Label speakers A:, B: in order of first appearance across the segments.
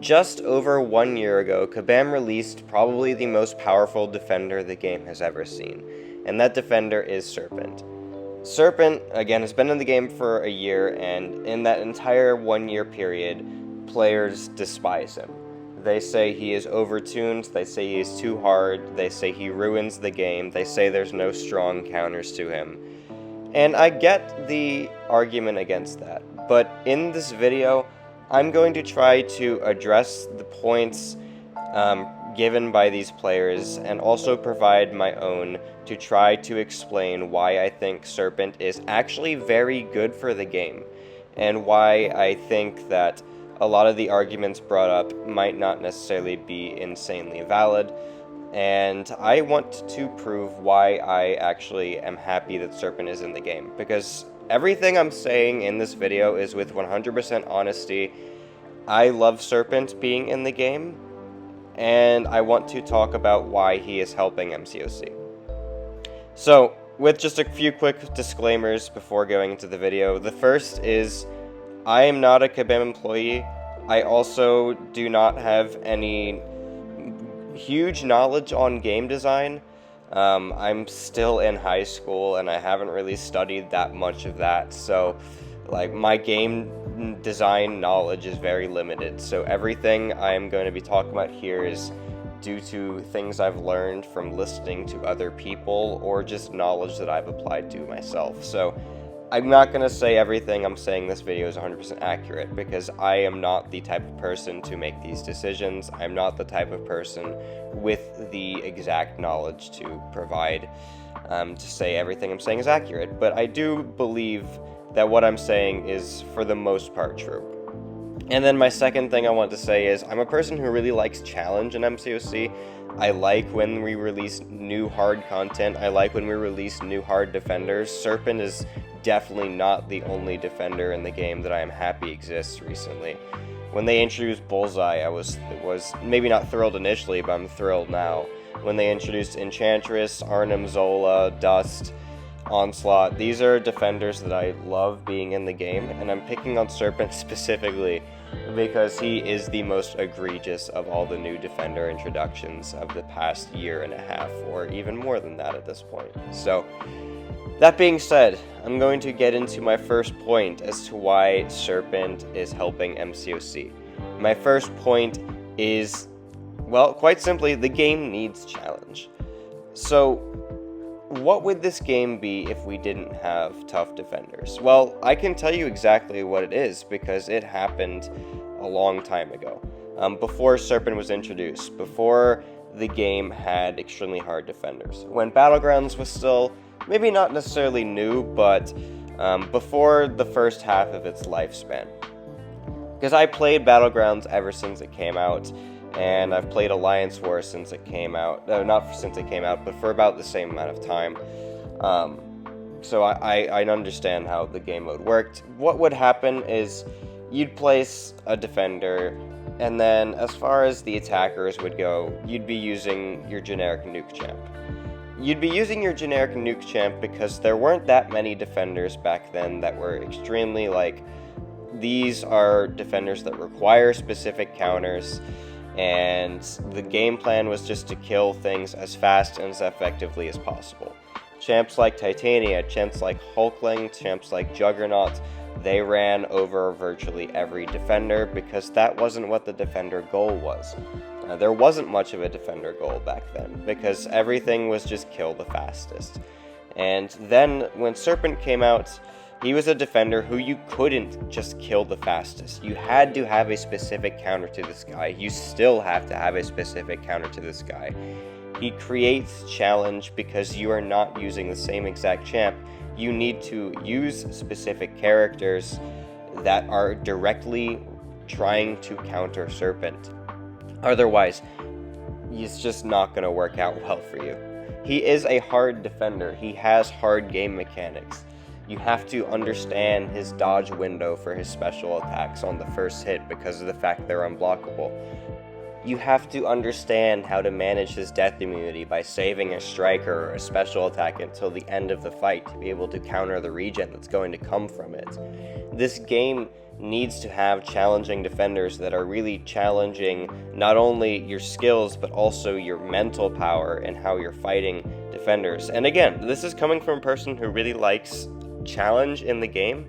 A: Just over 1 year ago, Kabam released probably the most powerful defender the game has ever seen, and that defender is Serpent. Serpent, again, has been in the game for a year, and in that entire 1 year period, players despise him. They say he is overtuned, they say he is too hard, they say he ruins the game, they say there's no strong counters to him. And I get the argument against that, but in this video, I'm going to try to address the points given by these players and also provide my own to try to explain why I think Serpent is actually very good for the game and why I think that a lot of the arguments brought up might not necessarily be insanely valid, and I want to prove why I actually am happy that Serpent is in the game, because everything I'm saying in this video is with 100% honesty. I love Serpent being in the game, and I want to talk about why he is helping MCoC. So, with just a few quick disclaimers before going into the video, the first is I am not a Kabam employee. I also do not have any huge knowledge on game design. I'm still in high school and I haven't really studied that much of that, so my game design knowledge is very limited. So everything I'm going to be talking about here is due to things I've learned from listening to other people or just knowledge that I've applied to myself. So I'm not going to say everything I'm saying in this video is 100% accurate, because I am not the type of person to make these decisions. I'm not the type of person with the exact knowledge to provide to say everything I'm saying is accurate, but I do believe that what I'm saying is for the most part true. And then my second thing I want to say is I'm a person who really likes challenge in MCoC. I like when we release new hard content. I like when we release new hard defenders. Serpent is definitely not the only defender in the game that I am happy exists recently. When they introduced Bullseye, I was maybe not thrilled initially, but I'm thrilled now. When they introduced Enchantress, Arnim Zola, Dust, Onslaught, these are defenders that I love being in the game, and I'm picking on Serpent specifically because he is the most egregious of all the new defender introductions of the past year and a half, or even more than that at this point. So, that being said, I'm going to get into my first point as to why Serpent is helping MCoC. My first point is, well, quite simply, the game needs challenge. So, what would this game be if we didn't have tough defenders? Well, I can tell you exactly what it is, because it happened a long time ago. Before Serpent was introduced, before the game had extremely hard defenders. When Battlegrounds was still, maybe not necessarily new, but before the first half of its lifespan. Because I played Battlegrounds ever since it came out, and I've played Alliance Wars since it came out. No, not since it came out, but for about the same amount of time. So I understand how the game mode worked. What would happen is you'd place a defender, and then as far as the attackers would go, you'd be using your generic nuke champ. You'd be using your generic nuke champ because there weren't that many defenders back then that were extremely these are defenders that require specific counters, and the game plan was just to kill things as fast and as effectively as possible. Champs like Titania, champs like Hulkling, champs like Juggernaut, they ran over virtually every defender because that wasn't what the defender goal was. There wasn't much of a defender goal back then because everything was just kill the fastest. And then when Serpent came out, he was a defender who you couldn't just kill the fastest. You had to have a specific counter to this guy. You still have to have a specific counter to this guy. He creates challenge because you are not using the same exact champ. You need to use specific characters that are directly trying to counter Serpent. Otherwise, it's just not going to work out well for you. He is a hard defender. He has hard game mechanics. You have to understand his dodge window for his special attacks on the first hit because of the fact they're unblockable. you have to understand how to manage his death immunity by saving a striker or a special attack until the end of the fight to be able to counter the regen that's going to come from it. This game needs to have challenging defenders that are really challenging not only your skills but also your mental power and how you're fighting defenders. And again, this is coming from a person who really likes challenge in the game.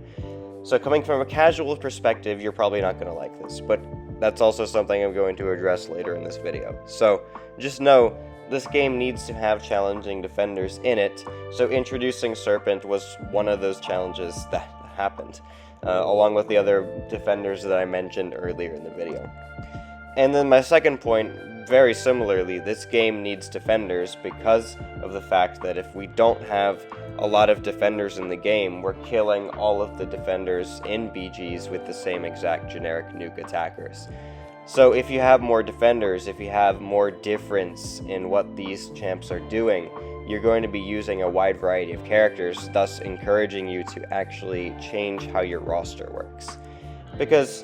A: So coming from a casual perspective, you're probably not going to like this, but that's also something I'm going to address later in this video. So just know, this game needs to have challenging defenders in it, so introducing Serpent was one of those challenges that happened, along with the other defenders that I mentioned earlier in the video. And then my second point, very similarly, this game needs defenders because of the fact that if we don't have a lot of defenders in the game, we're killing all of the defenders in BGs with the same exact generic nuke attackers. So if you have more defenders, if you have more difference in what these champs are doing, you're going to be using a wide variety of characters, thus encouraging you to actually change how your roster works. Because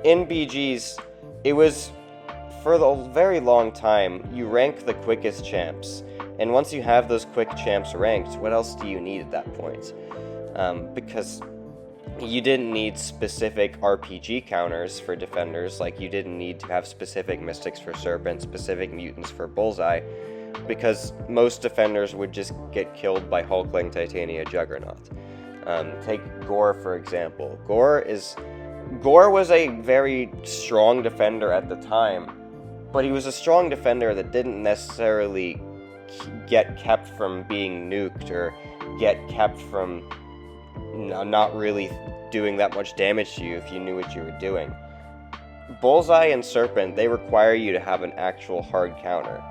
A: in BGs, it was, for the very long time, you rank the quickest champs. And once you have those quick champs ranked, what else do you need at that point? Because you didn't need specific RPG counters for defenders, like you didn't need to have specific mystics for Serpent, specific mutants for Bullseye, because most defenders would just get killed by Hulkling, Titania, Juggernaut. Take Gore, for example. Gore was a very strong defender at the time, but he was a strong defender that didn't necessarily get kept from being nuked or get kept from not really doing that much damage to you if you knew what you were doing. Bullseye and Serpent, they require you to have an actual hard counter,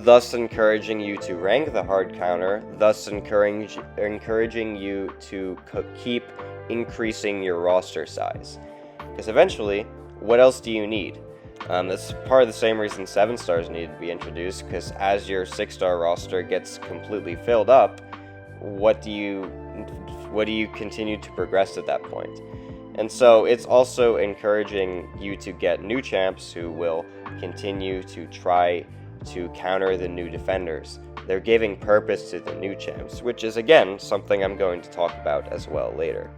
A: thus encouraging you to rank the hard counter, thus encouraging you to keep increasing your roster size. Because eventually, what else do you need? That's part of the same reason 7 stars needed to be introduced, because as your 6-star roster gets completely filled up, what do you continue to progress at that point? And so it's also encouraging you to get new champs who will continue to try to counter the new defenders. They're giving purpose to the new champs, which is again something I'm going to talk about as well later.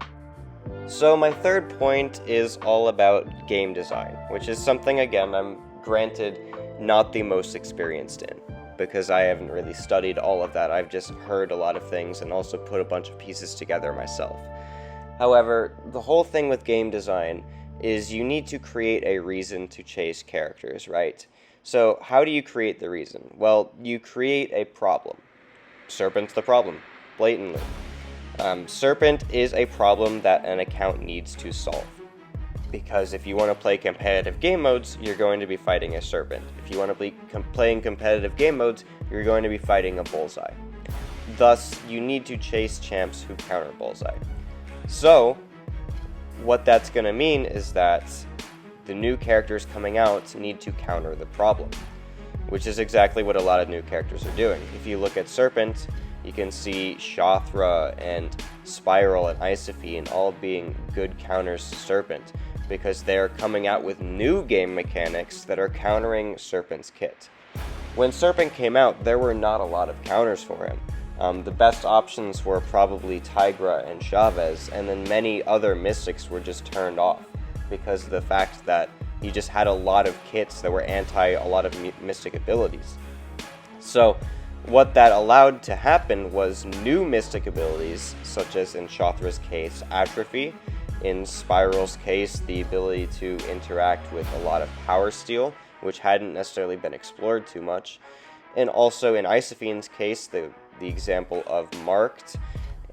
A: So my third point is all about game design, which is something, again, I'm granted not the most experienced in, because I haven't really studied all of that. I've just heard a lot of things and also put a bunch of pieces together myself. However, the whole thing with game design is you need to create a reason to chase characters, right? So how do you create the reason? Well, you create a problem. Serpent's the problem, blatantly. Serpent is a problem that an account needs to solve. Because if you want to play competitive game modes, you're going to be fighting a Serpent. If you want to be playing competitive game modes, you're going to be fighting a Bullseye. Thus, you need to chase champs who counter Bullseye. So, what that's going to mean is that the new characters coming out need to counter the problem, which is exactly what a lot of new characters are doing. If you look at Serpent, you can see Shothra and Spiral and Isophene all being good counters to Serpent, because they're coming out with new game mechanics that are countering Serpent's kit. When Serpent came out, there were not a lot of counters for him. The best options were probably Tigra and Chavez, and then many other mystics were just turned off because of the fact that he just had a lot of kits that were anti a lot of mystic abilities. So what that allowed to happen was new mystic abilities, such as in Shothra's case, Atrophy, in Spiral's case, the ability to interact with a lot of Power Steal, which hadn't necessarily been explored too much, and also in Isophene's case, the example of Marked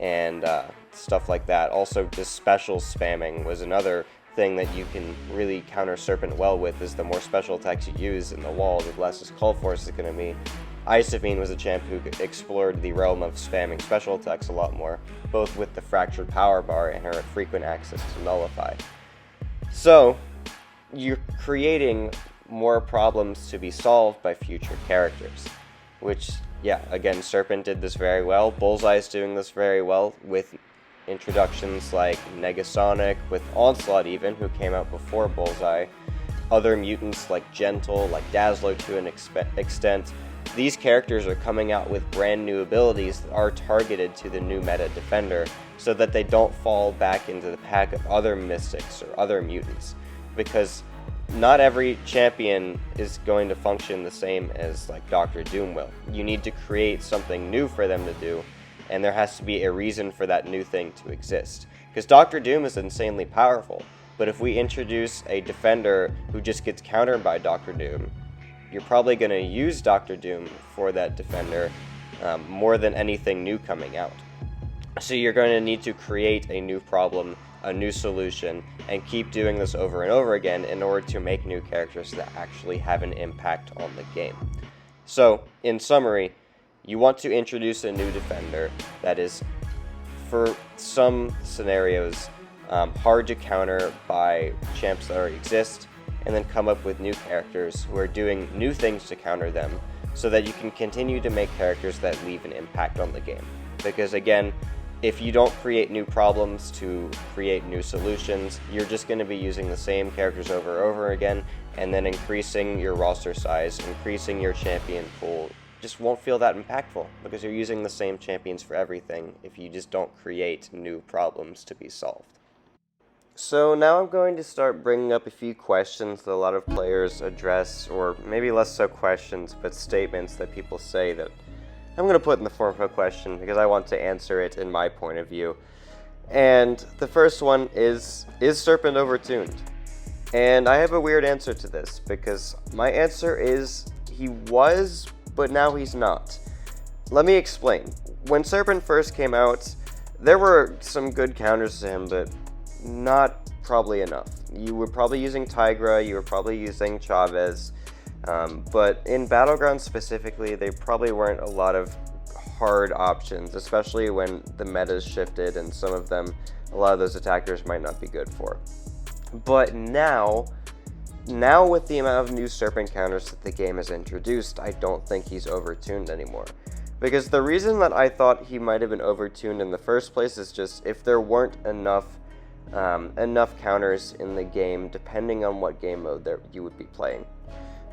A: and stuff like that. Also, just special spamming was another thing that you can really counter Serpent well with, is the more special attacks you use in the wall, the less his Call Force is going to be. Isophene was a champ who explored the realm of spamming special attacks a lot more, both with the Fractured Power Bar and her frequent access to Nullify. So, you're creating more problems to be solved by future characters, which, yeah, again, Serpent did this very well. Bullseye's doing this very well with introductions like Negasonic, with Onslaught even, who came out before Bullseye, other mutants like Gentle, like Dazzler to an extent, these characters are coming out with brand new abilities that are targeted to the new meta defender so that they don't fall back into the pack of other mystics or other mutants. Because not every champion is going to function the same as like Dr. Doom will. You need to create something new for them to do, and there has to be a reason for that new thing to exist. Because Dr. Doom is insanely powerful, but if we introduce a defender who just gets countered by Dr. Doom, you're probably going to use Dr. Doom for that defender more than anything new coming out. So you're going to need to create a new problem, a new solution, and keep doing this over and over again in order to make new characters that actually have an impact on the game. So, in summary, you want to introduce a new defender that is, for some scenarios, hard to counter by champs that already exist, and then come up with new characters who are doing new things to counter them, so that you can continue to make characters that leave an impact on the game. Because again, if you don't create new problems to create new solutions, you're just going to be using the same characters over and over again, and then increasing your roster size, increasing your champion pool. Just won't feel that impactful, because you're using the same champions for everything if you just don't create new problems to be solved. So now I'm going to start bringing up a few questions that a lot of players address, or maybe less so questions, but statements that people say that I'm going to put in the form of a question because I want to answer it in my point of view. And the first one is Serpent Overtuned? And I have a weird answer to this, because my answer is he was, but now he's not. Let me explain. When Serpent first came out, there were some good counters to him, but not probably enough. You were probably using Tigra, you were probably using Chavez, but in Battlegrounds specifically, there probably weren't a lot of hard options, especially when the meta's shifted and some of them, a lot of those attackers might not be good for. But now with the amount of new Serpent counters that the game has introduced, I don't think he's overtuned anymore. Because the reason that I thought he might have been overtuned in the first place is just if there weren't enough counters in the game, depending on what game mode you would be playing.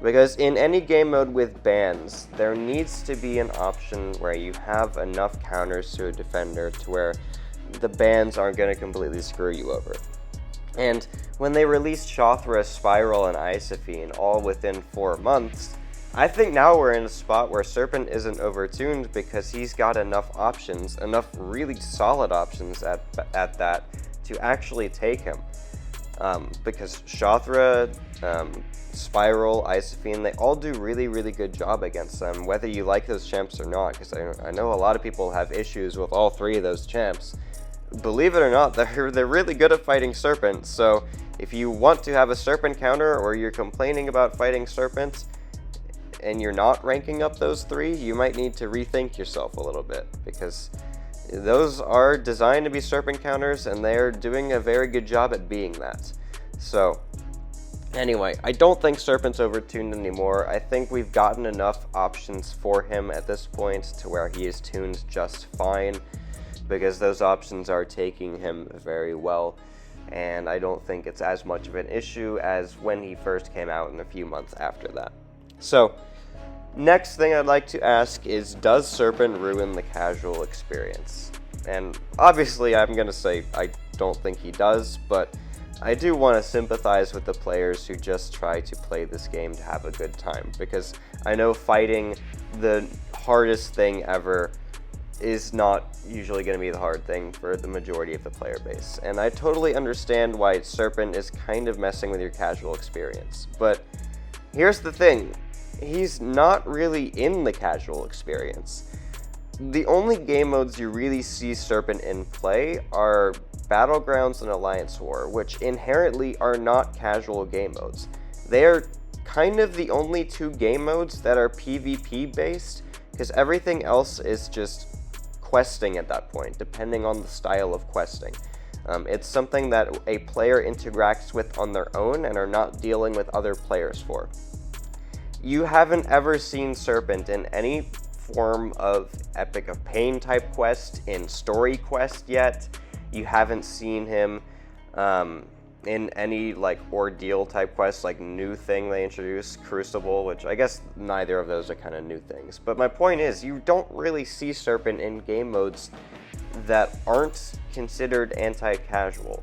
A: Because in any game mode with bans, there needs to be an option where you have enough counters to a defender to where the bans aren't going to completely screw you over. And when they released Shothra, Spiral, and Isophene all within 4 months, I think now we're in a spot where Serpent isn't overtuned because he's got enough options, enough really solid options at that, to actually take him. Because Shothra, Spiral, Isophene, they all do really, really good job against them, whether you like those champs or not, because I know a lot of people have issues with all 3 of those champs. Believe it or not, they're really good at fighting Serpent, so if you want to have a Serpent counter, or you're complaining about fighting Serpent, and you're not ranking up those 3, you might need to rethink yourself a little bit, because those are designed to be Serpent counters, and they're doing a very good job at being that. So, anyway, I don't think Serpent's overtuned anymore. I think we've gotten enough options for him at this point to where he is tuned just fine, because those options are taking him very well, and I don't think it's as much of an issue as when he first came out and a few months after that. So, next thing I'd like to ask is, does Serpent ruin the casual experience? And obviously I'm going to say I don't think he does, but I do want to sympathize with the players who just try to play this game to have a good time, because I know fighting the hardest thing ever is not usually going to be the hard thing for the majority of the player base. And I totally understand why Serpent is kind of messing with your casual experience. But here's the thing. He's not really in the casual experience. The only game modes you really see Serpent in play are Battlegrounds and Alliance War, which inherently are not casual game modes. They are kind of the only 2 game modes that are PvP based, because everything else is just questing at that point, depending on the style of questing. It's something that a player interacts with on their own and are not dealing with other players for. You haven't ever seen Serpent in any form of Epic of Pain type quest, in story quest yet. You haven't seen him in any like ordeal type quest, like new thing they introduced, Crucible, which I guess neither of those are kind of new things. But my point is, you don't really see Serpent in game modes that aren't considered anti-casual.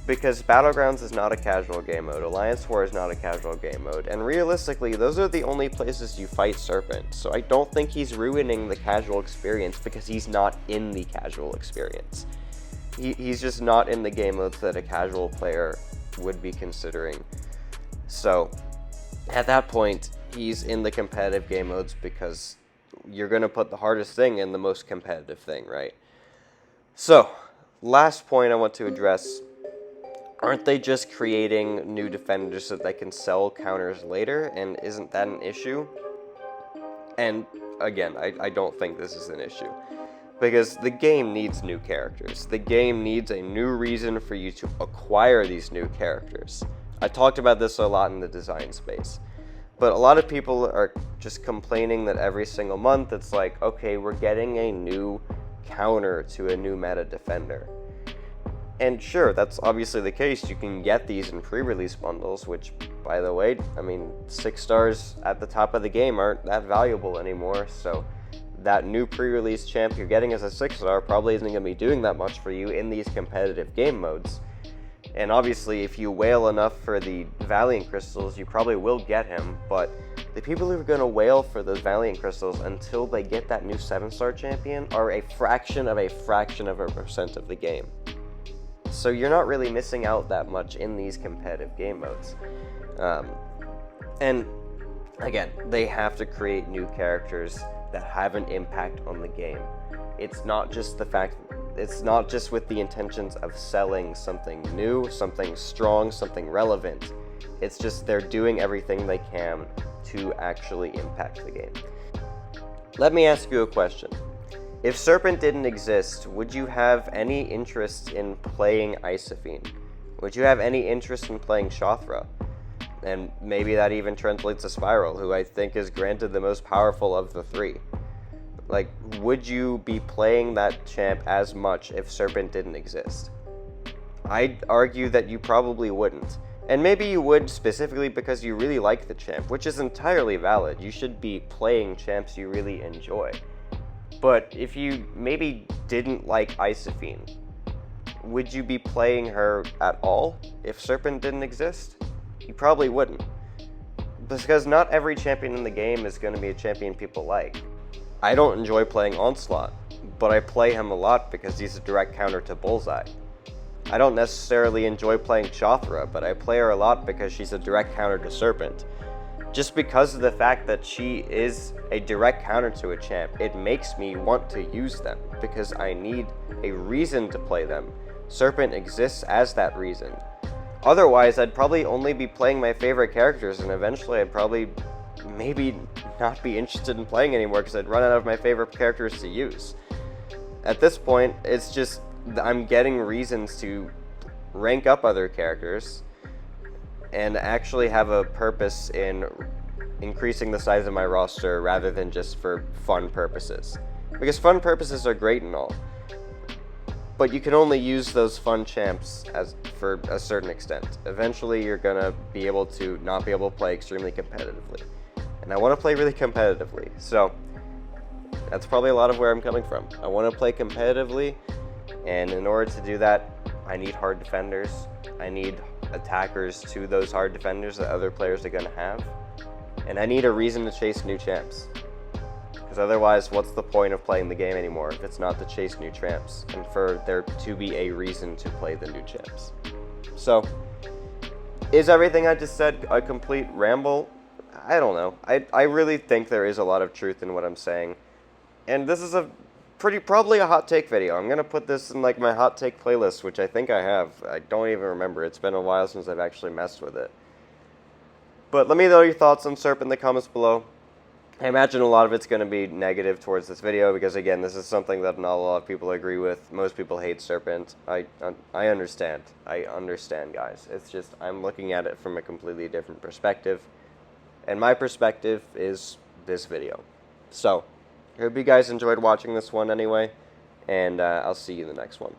A: Because Battlegrounds is not a casual game mode, Alliance War is not a casual game mode, and realistically, those are the only places you fight Serpent, so I don't think he's ruining the casual experience because he's not in the casual experience. He's just not in the game modes that a casual player would be considering. So, at that point, he's in the competitive game modes because you're going to put the hardest thing in the most competitive thing, right? So, last point I want to address, aren't they just creating new defenders so that they can sell counters later, and isn't that an issue? And again, I don't think this is an issue. Because the game needs new characters. The game needs a new reason for you to acquire these new characters. I talked about this a lot in the design space. But a lot of people are just complaining that every single month it's like, okay, we're getting a new counter to a new meta defender. And sure, that's obviously the case. You can get these in pre-release bundles, which, by the way, I mean, 6 stars at the top of the game aren't that valuable anymore, so that new pre-release champ you're getting as a 6-star probably isn't going to be doing that much for you in these competitive game modes. And obviously, if you wail enough for the Valiant Crystals, you probably will get him, but the people who are going to wail for those Valiant Crystals until they get that new 7-star champion are a fraction of a percent of the game. So you're not really missing out that much in these competitive game modes. And again, they have to create new characters that have an impact on the game. It's not just with the intentions of selling something new, something strong, something relevant. It's just they're doing everything they can to actually impact the game. Let me ask you a question. If Serpent didn't exist, would you have any interest in playing Isophene? Would you have any interest in playing Shothra? And maybe that even translates to Spiral, who I think is granted the most powerful of the 3. Like, would you be playing that champ as much if Serpent didn't exist? I'd argue that you probably wouldn't. And maybe you would specifically because you really like the champ, which is entirely valid. You should be playing champs you really enjoy. But if you maybe didn't like Isophene, would you be playing her at all if Serpent didn't exist? You probably wouldn't. Because not every champion in the game is going to be a champion people like. I don't enjoy playing Onslaught, but I play him a lot because he's a direct counter to Bullseye. I don't necessarily enjoy playing Shothra, but I play her a lot because she's a direct counter to Serpent. Just because of the fact that she is a direct counter to a champ, it makes me want to use them, because I need a reason to play them. Serpent exists as that reason. Otherwise, I'd probably only be playing my favorite characters, and eventually I'd probably maybe not be interested in playing anymore because I'd run out of my favorite characters to use. At this point, it's just I'm getting reasons to rank up other characters and actually have a purpose in increasing the size of my roster rather than just for fun purposes. Because fun purposes are great and all, but you can only use those fun champs for a certain extent. Eventually, you're gonna be able to not be able to play extremely competitively. And I want to play really competitively, so that's probably a lot of where I'm coming from. I want to play competitively, and in order to do that, I need hard defenders. I need attackers to those hard defenders that other players are going to have. And I need a reason to chase new champs. Because otherwise, what's the point of playing the game anymore if it's not to chase new champs and for there to be a reason to play the new champs? So, is everything I just said a complete ramble? I don't know. I really think there is a lot of truth in what I'm saying. And this is probably a hot take video. I'm going to put this in like my hot take playlist, which I think I have. I don't even remember. It's been a while since I've actually messed with it. But let me know your thoughts on Serpent in the comments below. I imagine a lot of it's going to be negative towards this video because, again, this is something that not a lot of people agree with. Most people hate Serpent. I understand. I understand, guys. It's just I'm looking at it from a completely different perspective. And my perspective is this video. So, I hope you guys enjoyed watching this one anyway, and I'll see you in the next one.